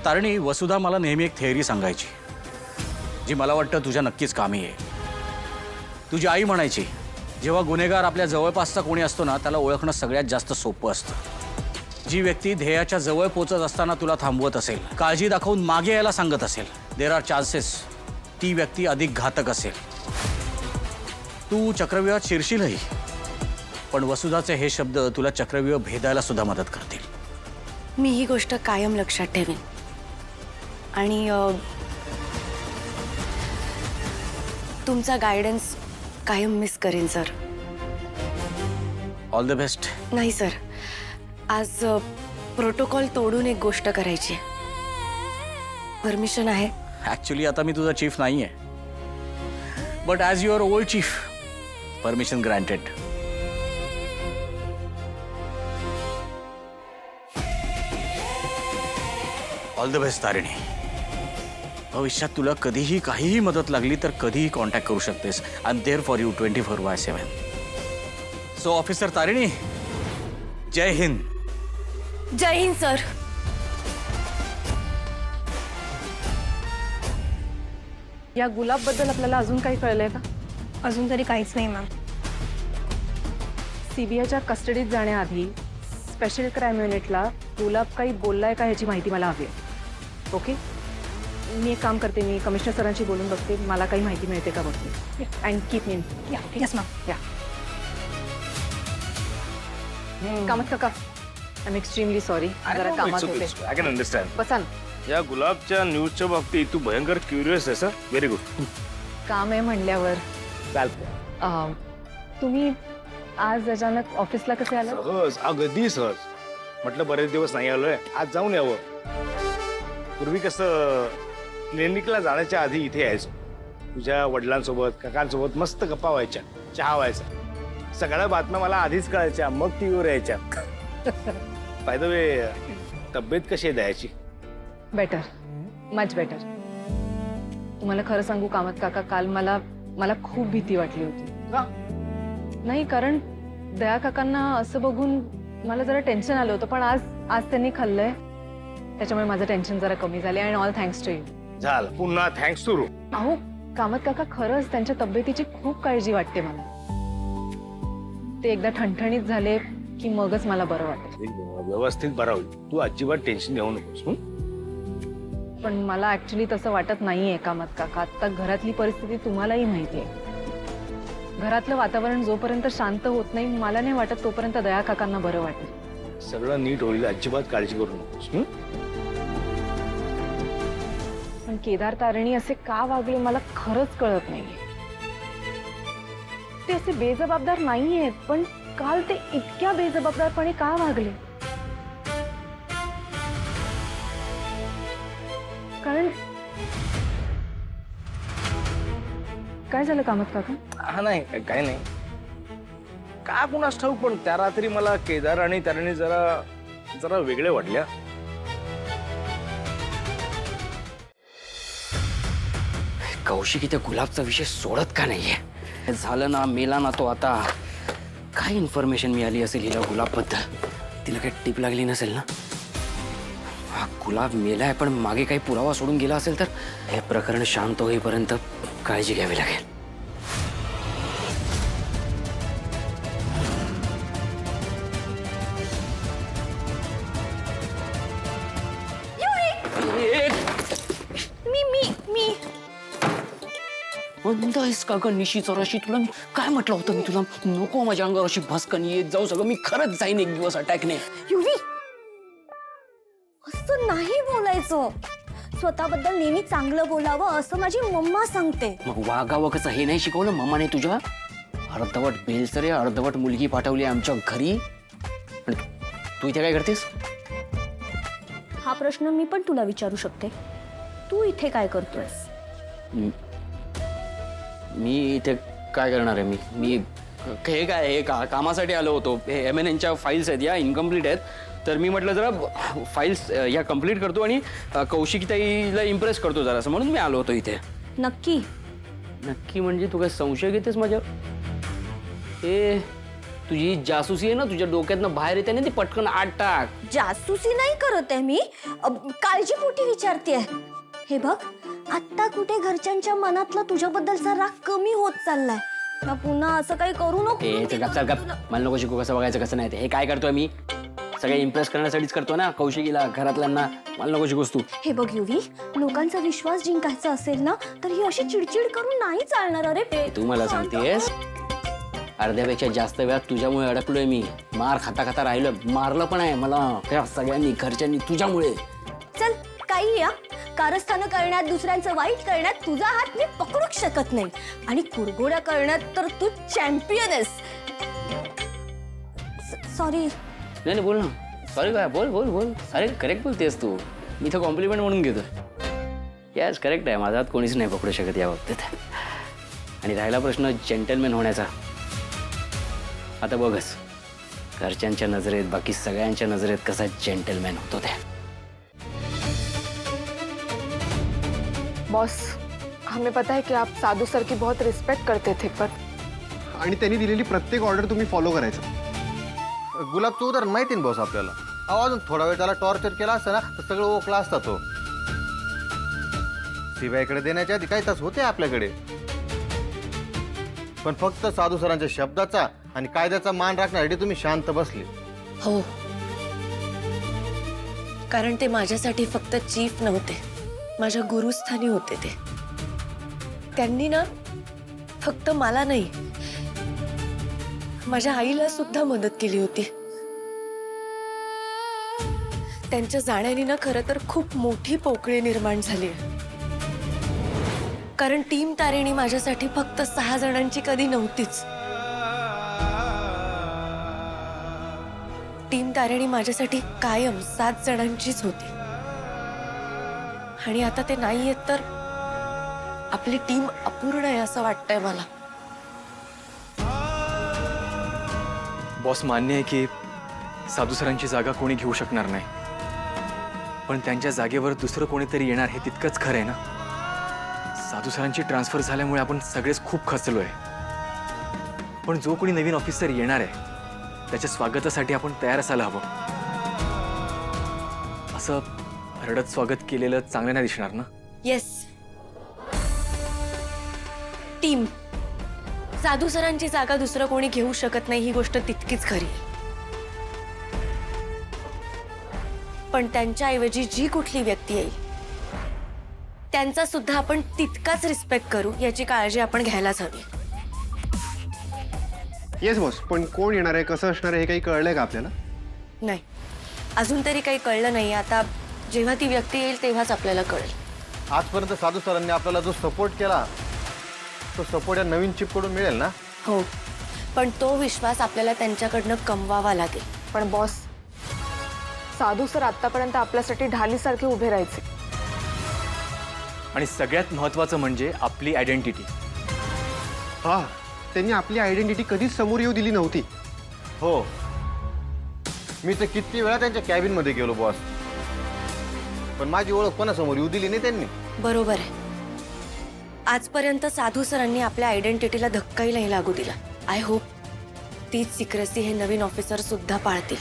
तारणी, वसुधा मला नेहमी एक थेअरी सांगायची जी मला वाटतं तुझ्या नक्कीच कामी आहे. तुझी आई म्हणायची, जेव्हा गुन्हेगार आपल्या जवळपासचा कोणी असतो ना, त्याला ओळखणं सगळ्यात जास्त सोपं असतं. जी व्यक्ती ध्येयाच्या जवळ पोचत असताना तुला थांबवत असेल, काळजी दाखवून मागे यायला सांगत असेल, देर आर चान्सेस ती व्यक्ती अधिक घातक असेल. तू चक्रव्यूहात शिरशीलही, पण वसुधाचे हे शब्द तुला चक्रव्यूह भेदायला सुद्धा मदत करतील. मी ही गोष्ट कायम लक्षात ठेवेन आणि तुमचा गायडन्स कायम मिस करेन सर. All the best. नाही सर, आज प्रोटोकॉल तोडून एक गोष्ट करायची आहे. परमिशन आहे? ॲक्च्युली आता मी तुझा चीफ नाही आहे, but as your old chief, permission granted. All the best Tarini. भविष्यात तुला कधीही काहीही मदत लागली तर कधीही कॉन्टॅक्ट करू शकतेस. I am there for you 24/7. So officer Tarini, जय हिंद. जय हिंद सर. या गुलाबबद्दल आपल्याला अजून काही कळलंय का? अजून तरी काहीच नाही मॅम. सीबीआयच्या कस्टडीत जाण्याआधी स्पेशल क्राईम युनिटला गुलाब काही बोललाय का ह्याची माहिती मला हवी आहे. ओके, मी एक काम करते, मी कमिशनर सरांशी बोलून बघते, मला काही माहिती मिळते का बघते. And keep me yes ma'am. या कामत काका, आय एम एक्स्ट्रीमली सॉरी, जरा कामात होते. I can understand. बसा ना. या गुलाबच्या न्यूजच्या बाबतीत तू भयंकर क्युरियस आहेस. Very good. काम आहे म्हणल्यावर. चालतं. तुम्ही आज अचानक ऑफिसला कसे आला? सहज, अगदी सहज. म्हटलं बरेच दिवस नाही आलोय, आज जाऊन यावं. पूर्वी कसं क्लिनिकला जाण्याच्या आधी इथे यायचो. तुझ्या वडिलांसोबत, काकांसोबत मस्त गप्पा व्हायच्या, चहा व्हायचा. सगळ्या बातम्या मला आधीच कळायच्या, मग टीव्हीवर यायच्या. बाय द वे, तब्येत कशी आहे द्यायची? Better, much better. तुम्हाला खरं सांगू कामत काका, काल मला खूप भीती वाटली होती. का? नाही, कारण दया काकांना असं बघून मला जरा टेन्शन आलं होतं, पण आज त्यांनी खाल्लंय त्याच्यामुळे माझं टेन्शन जरा कमी झाले. And all thanks to you. झालं, पुन्हा थँक्स टू. अहो कामत काका, खरंच त्यांच्या तब्येतीची खूप काळजी वाटते मला. ते एकदा ठणठणीत झाले की मगच मला बरं वाटेल. व्यवस्थित बरा होईल. तू अजिबात टेन्शन घेऊ नकोस. पण मला ऍक्च्युली तसं वाटत नाहीये कामत काका. आता घरातली परिस्थिती तुम्हालाही माहिती आहे. घरातलं वातावरण जोपर्यंत शांत होत नाही, मला नाही वाटत तोपर्यंत दया काकांना बरं वाटेल. सगळं नीट होईल, अजिबात काळजी करू नकोस. पण केदार तारिणी असे का वागले मला खरंच कळत नाहीये. ते असे बेजबाबदार नाहीयेत, पण काल ते इतक्या बेजबाबदारपणे का वागले? कारण काय झालं कामत काका? हा नाही, काही नाही. का कुणास ठाऊक, पण त्या रात्री मला केदार आणि तारिणी जरा वेगळे वाटल्या. कौशिकी त्या गुलाबचा विषय सोडत का नाहीये? झालं ना, मेला ना तो आता. काय इन्फॉर्मेशन मिळाली असेल हिला गुलाबबद्दल? तिला काही टीप लागली नसेल ना? हा गुलाब मेलाय, पण मागे काही पुरावा सोडून गेला असेल तर हे प्रकरण शांत होईपर्यंत काळजी घ्यावी लागेल. मी मंद आहेस का ग निशी चोराशी? तुला काय म्हटलं होतं मी तुला? नको माझ्या अंगावर अशी भस्कन येत जाऊ. सगळं मी खरंच जाईन एक दिवस अटॅकने. युवी, असं नाही बोलायचं. स्वतःबद्दल नेहमी चांगलं बोलावं असं माझी मम्मा सांगते. मग वागावं कसं हे नाही शिकवलं मम्माने तुझ्या? अर्धवट बेलसरे, अर्धवट मुलगी पाठवली आमच्या घरी. आणि तू इथे काय करतेस? हा प्रश्न मी पण तुला विचारू शकते. तू इथे काय करतोयस? मी इथे काय करणार आहे? मी हे काय, हे कामासाठी आलो होतो. हे MNNच्या फाईल्स आहेत, या इनकम्प्लीट आहेत. तर मी म्हटलं जरा फाईल्स या कम्प्लीट करतो आणि कौशिकीताईला इम्प्रेस करतो जरा, असं म्हणून मी आलो होतो इथे. नक्की? नक्की म्हणजे तू काय संशय घेतेस माझ्या? हे तुझी जासूसी आहे ना तुझ्या डोक्यातनं बाहेर येते ना ती पटकन आत टाक. जासूसी नाही करत आहे मी, काळजीपोटी विचारते. हे बघ, आत्ता कुठे घरच्यांच्या मनातला तुझ्याबद्दलचा राग कमी होत चाललाय ना, पुन्हा असं काही करू नको. ए चल गप चल गप. मला नको शिकू कसं बघायचं कसं नाही ते. हे काय करतोय मी? सगळे इम्प्रेस करण्यासाठीच करतो ना, कौशिकीला घरातल्यांना. मला नको शिकूस तू. हे बघ युवी, लोकांचा विश्वास जिंकायचा असेल ना तर ही अशी चिडचिड करून नाही चालणार. अरे तू मला सांगतेस अर्ध्यापेक्षा जास्त वेळात तुझ्यामुळे अडकलोय मी. मार खाता खाता राहिलोय. मारलं पण आहे मला त्या सगळ्यांनी, घरच्यांनी तुझ्यामुळे. चल काही या कारस्थानं करण्यात, दुसऱ्यांचं वाईट करण्यात तुझा हात मी पकडूच शकत नाही, आणि कुरघोड्या करण्यात तर तू चॅम्पियन आहेस. सॉरी. नाही बोल ना. सॉरी काय? बोल बोल बोल. अरे करेक्ट बोलतेस तू. मी तर कॉम्प्लिमेंट म्हणून घेतो. यस करेक्ट आहे. माझा हात कोणीच नाही पकडू शकत या बाबतीत. आणि राहिला प्रश्न जेंटलमॅन होण्याचा, आता बघच घरच्यांच्या नजरेत, बाकी सगळ्यांच्या नजरेत कसा जेंटलमॅन होतो त्या. बॉस, हमें पता है कि आप साधू सर की बहुत रिस्पेक्ट करते थे, पर आणि त्यांनी दिलेली प्रत्येक ऑर्डर तुम्ही फॉलो करायचं. गुलाबचं उदाहरण माहिती ना बॉस आपल्याला. अहो अजून थोडा वेळ त्याला टॉर्चर केला असतं ना तर सगळं ओकला असता तो. शिवायकडे देण्याच्या आधी काही तास होते आपल्याकडे, पण फक्त साधू सरांच्या शब्दाचा आणि कायद्याचा मान राखण्यासाठी तुम्ही शांत बसले. हो, कारण ते माझ्यासाठी फक्त चीफ नव्हते, माझ्या गुरुस्थानी होते. त्यांनी ना फक्त मला नाही, माझ्या आईला सुद्धा मदत केली होती. त्यांच्या जाण्याने ना खरं तर खूप मोठी पोकळी निर्माण झाली, कारण टीम तारेणी माझ्यासाठी फक्त 6 जणांची कधी नव्हतीच. टीम तारेणी माझ्यासाठी कायम 7 जणांचीच होती. आणि आता ते नाही आहेत तर आपली टीम अपूर्ण आहे असं वाटतंय मला. बॉस, मान्य आहे की साधू सरांची जागा कोणी घेऊ शकणार नाही, पण त्यांच्या जागेवर दुसरं कोणीतरी येणार हे तितकंच खरं आहे ना. साधू सरांची ट्रान्सफर झाल्यामुळे आपण सगळेच खूप खचलोय, पण जो कोणी नवीन ऑफिसर येणार आहे त्याच्या स्वागतासाठी आपण तयार असायला हवं. असं रडत स्वागत केलेलं चांगलं नाही दिसणार ना. येस, टीम साधू सरांची जागा दुसरं कोणी घेऊ शकत नाही ही गोष्ट तितकीच खरी, पण त्यांच्याऐवजी जी कुठली व्यक्ती येईल त्यांचा सुद्धा आपण तितकाच रिस्पेक्ट करू याची काळजी आपण घ्यायलाच हवी. येस बॉस, पण कोण येणार आहे, कसं असणार आहे हे काही कळलंय का आपल्याला? नाही, अजून तरी काही कळलं नाही. आता जेव्हा ती व्यक्ती येईल तेव्हाच आपल्याला कळेल. आजपर्यंत साधू सरांनी आपल्याला जो सपोर्ट केला तो सपोर्ट या नवीन चिपकडून मिळेल ना. हो, पण तो विश्वास आपल्याला त्यांच्याकडनं कमवावा लागेल. पण बॉस, साधू सर आतापर्यंत आपल्यासाठी ढालीसारखे उभे राहायचे. आणि सगळ्यात महत्त्वाचं म्हणजे आपली आयडेंटिटी. हा, त्यांनी आपली आयडेंटिटी कधीच समोर येऊ दिली नव्हती. हो, मी तर किती वेळा त्यांच्या कॅबिनमध्ये गेलो बॉस, पण माझी ओळख कोणासमोर येऊ दिली नाही त्यांनी. बरोबर आहे. आजपर्यंत साधू सरांनी आपल्या आयडेंटिटीला धक्काही नाही लागू दिला. आय होप तीच सिक्रेसी हे नवीन ऑफिसर सुद्धा पाळतील.